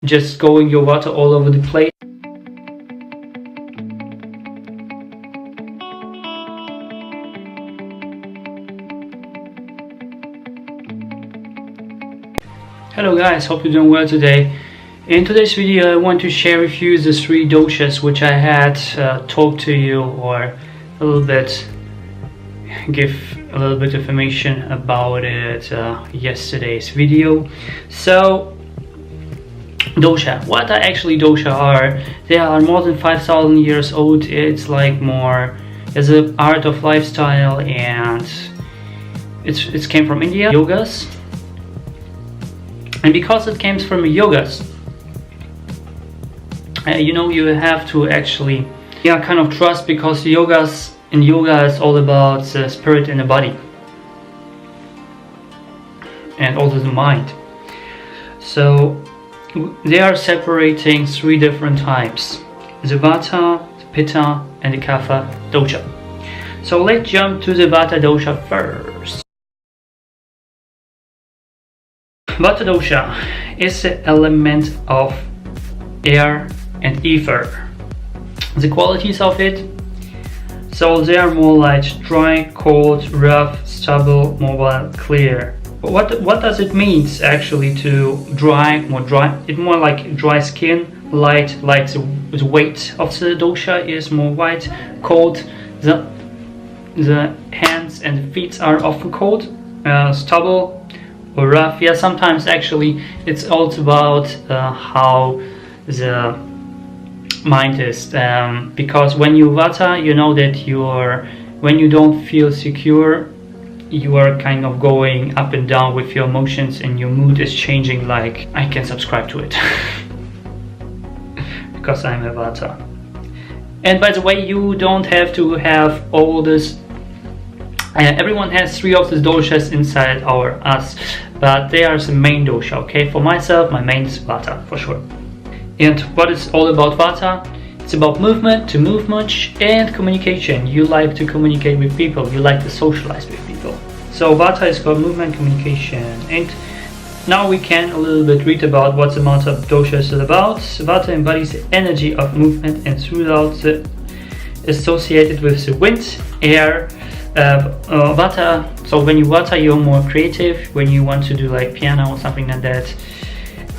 just going your vata all over the place. Hello guys, hope you're doing well today. In today's video I want to share with you the 3 doshas which I had talked to you, or a little bit give a little bit of information about it yesterday's video. So dosha, what are actually dosha are? They are more than 5,000 years old. It's like more as an art of lifestyle, and it came from India, yogas. And because it came from yogas, you have to actually kind of trust, because yoga is all about the spirit and the body and also the mind. So they are separating 3 different types: the vata, the pitta and the kapha dosha. So let's jump to the vata dosha first. Vata dosha is the element of air and ether. The qualities of it, so they are more like dry, cold, rough, stubble, mobile, clear. But what does it mean actually to dry? It's more like dry skin, light. The weight of the dosha is more white. Cold, the hands and feet are often cold. Stubble or rough. Yeah, sometimes actually it's also about how the mind is, because when you vata, you know that when you don't feel secure, you are kind of going up and down with your emotions, and your mood is changing. Like, I can subscribe to it because I'm a vata. And by the way, you don't have to have all this. Everyone has 3 of these doshas inside us, but they are the main dosha. Okay, for myself, my main is vata for sure. And what is all about vata? It's about movement, to move much, and communication. You like to communicate with people, you like to socialize with people. So vata is called movement, communication. And now we can a little bit read about what the vata dosha is about. Vata embodies the energy of movement and throughout associated with the wind, air. Vata, so when you vata, you're more creative. When you want to do like piano or something like that,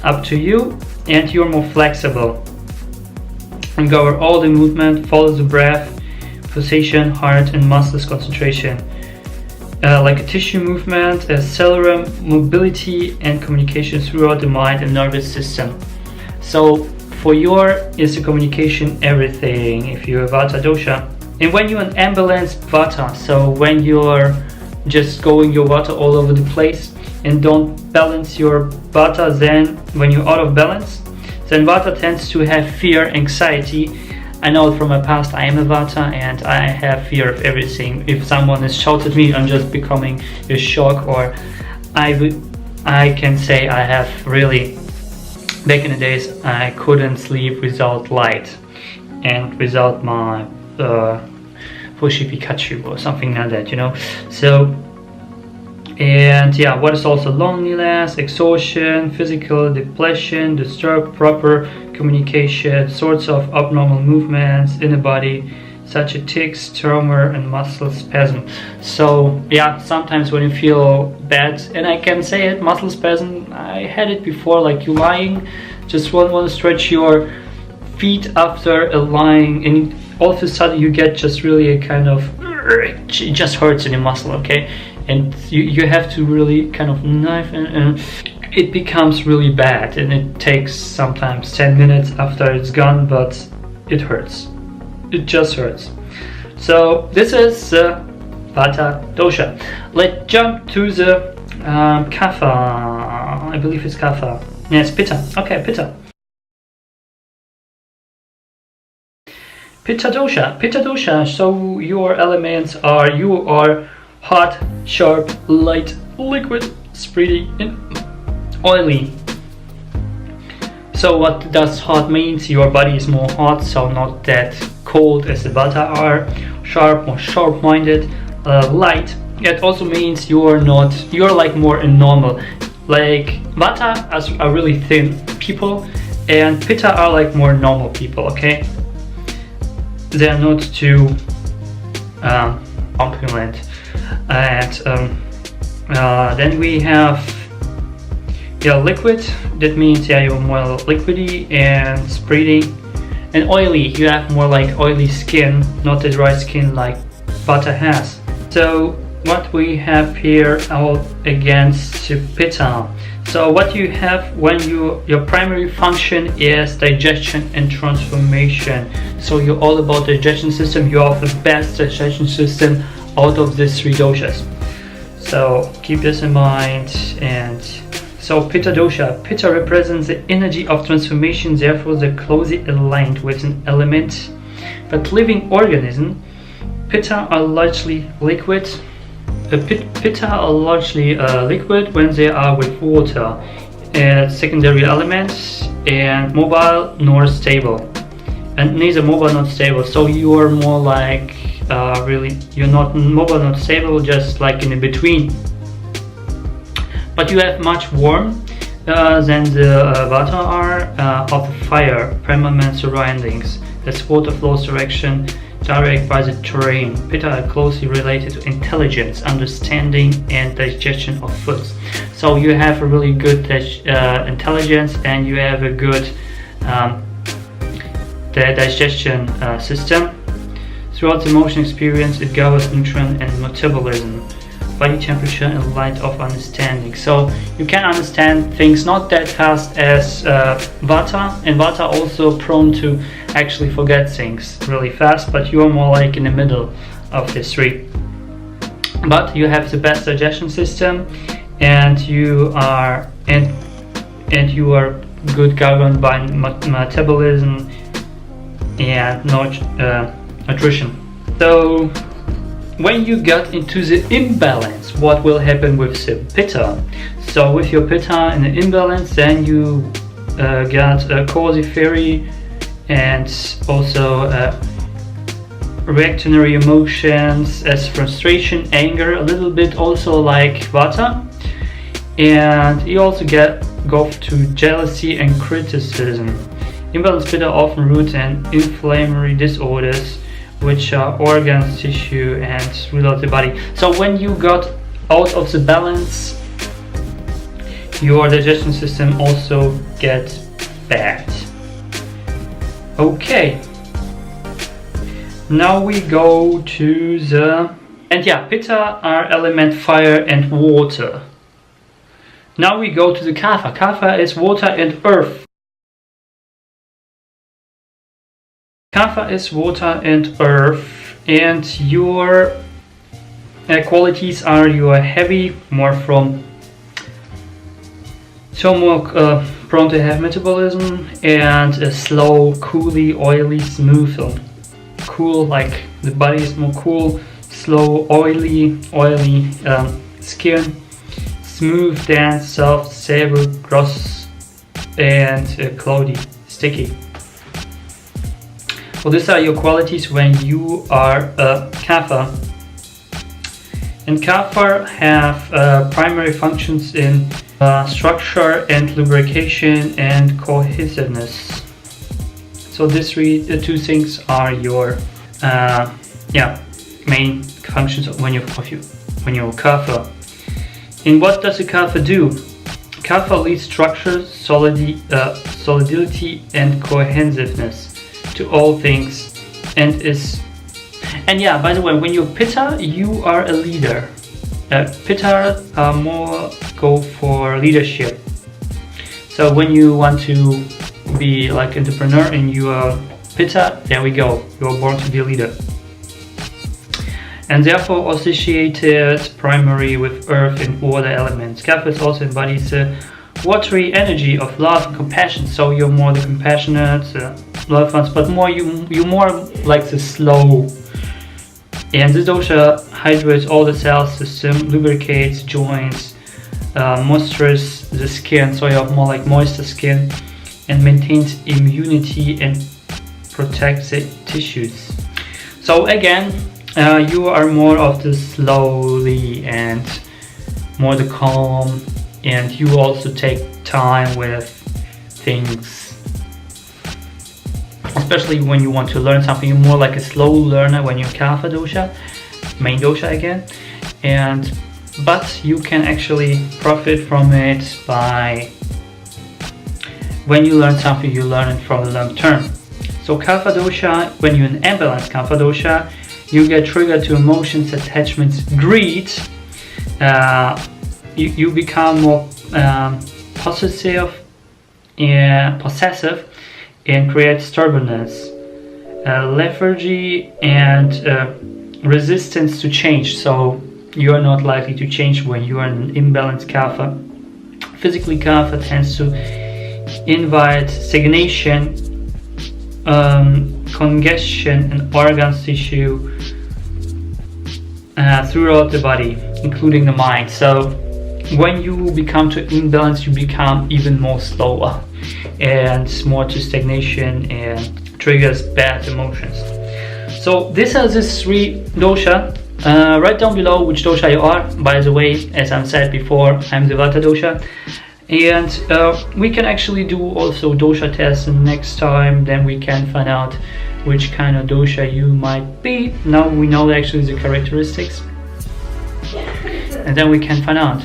up to you. And you're more flexible and cover all the movement, follow the breath, pulsation, heart and muscles concentration, like a tissue movement, cellular mobility and communication throughout the mind and nervous system. So for is the communication everything if you're a vata dosha. And when you're an unbalanced vata, so when you're just going your vata all over the place and don't balance your vata, then when you're out of balance, then vata tends to have fear, anxiety. I know from my past, I am a vata and I have fear of everything. If someone has shouted at me, I'm just becoming a shock, or I can say I have really, back in the days, I couldn't sleep without light and without my Fushi Pikachu or something like that, So, and yeah, what is also loneliness, exhaustion, physical depletion, disturbed proper communication, sorts of abnormal movements in the body, such as tics, tremor, and muscle spasm. So yeah, sometimes when you feel bad, and I can say it, muscle spasm, I had it before, like you lying, just want to stretch your feet after a lying, and all of a sudden you get just really a kind of, it just hurts in the muscle, okay? And you have to really kind of knife, and it becomes really bad, and it takes sometimes 10 minutes after it's gone, but it hurts. It just hurts. So this is vata dosha. Let's jump to the kapha. I believe it's kapha. Yes, pitta. Okay, pitta. Pitta dosha. Pitta dosha. So your elements are, you are hot, sharp, light, liquid, spready, and oily. So what does hot means? Your body is more hot, so not that cold as the vata are. Sharp, more sharp-minded, light. It also means you're like more normal. Like vata are really thin people, and pitta are like more normal people, okay? They are not too opulent. And then we have liquid. That means you're more liquidy and spready. And oily, you have more like oily skin, not the dry skin like vata has. So what we have here out against pitta. So what you have when your primary function is digestion and transformation. So you're all about digestion system. You have the best digestion system out of these three doshas. So keep this in mind. And so pitta dosha. Pitta represents the energy of transformation, therefore they're closely aligned with an element. But living organism, pitta are largely liquid. Pitta are largely liquid when they are with water and secondary elements, and mobile nor stable, and neither mobile nor stable. So you are more like you're not mobile not stable, just like in between. But you have much warm than the vata are of the fire, permanent surroundings. That's water flows direction direct by the terrain. Pitta are closely related to intelligence, understanding, and digestion of foods. So you have a really good intelligence, and you have a good digestion system. Throughout the emotion experience, it governs nutrient and metabolism, body temperature, and light of understanding. So you can understand things not that fast as vata, and vata also prone to actually forget things really fast, but you are more like in the middle of the three. But you have the best digestion system, and you are good governed by metabolism and nutrition. So when you get into the imbalance, what will happen with the pitta? So with your pitta in the imbalance, then you get a cozy fairy, and also reactionary emotions as frustration, anger, a little bit also like vata, and you also go to jealousy and criticism. Imbalanced pitta often root in inflammatory disorders, which are organs, tissue, and throughout the body. So when you got out of the balance, your digestion system also gets bad. Okay, now we go to pitta are element fire and water. Now we go to the kapha. Kapha is water and earth. Kapha is water and earth, and your qualities are you are heavy, more prone to have metabolism, and a slow, coolly, oily, smooth. Cool, like the body is more cool, slow, oily skin, smooth, dense, soft, savory, gross, and cloudy, sticky. Well, these are your qualities when you are a kapha. And kapha have primary functions in structure and lubrication and cohesiveness. So these two things are your main functions when you're kapha. And what does a kapha do? Kapha leads structure, solidility, and cohesiveness to all things, by the way, when you're pitta, you are a leader. Pitta more go for leadership. So when you want to be like entrepreneur and you are pitta, there we go, you are born to be a leader. And therefore associated primary with earth and water elements. Kapha also embodies the watery energy of love and compassion. So you're more the compassionate, loved ones, but you're more like the slow. And this dosha hydrates all the cell system, lubricates joints, moistures the skin, so you have more like moisture skin, and maintains immunity and protects the tissues. So again, you are more of the slowly and more the calm, and you also take time with things especially when you want to learn something. You're more like a slow learner when you're kapha dosha, main dosha again, but you can actually profit from it by when you learn something, you learn it from the long term. So kapha dosha, when you're in unbalanced kapha dosha, you get triggered to emotions, attachments, greed. You become more possessive and create stubbornness, lethargy, and resistance to change. So you are not likely to change when you are in an imbalanced kapha. Physically, kapha tends to invite stagnation, congestion, and organs tissue throughout the body, including the mind. So when you become to imbalance, you become even more slower and more to stagnation and triggers bad emotions. So these are the 3 dosha. Write down below which dosha you are. By the way, as I said before, I'm the vata dosha, and we can actually do also dosha tests, and next time then we can find out which kind of dosha you might be. Now we know actually the characteristics, and then we can find out.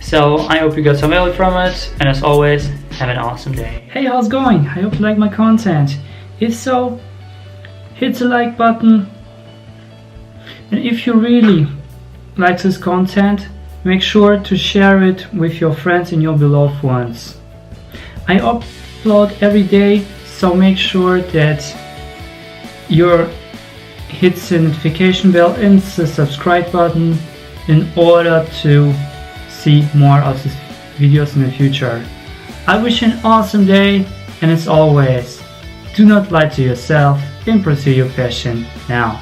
So I hope you got some value from it, and as always, have an awesome day. Hey, how's it going? I hope you like my content. If so, hit the like button, and if you really like this content, make sure to share it with your friends and your beloved ones. I upload every day, so make sure that you hit the notification bell and the subscribe button in order to see more of these videos in the future. I wish you an awesome day, and as always, do not lie to yourself and pursue your passion now.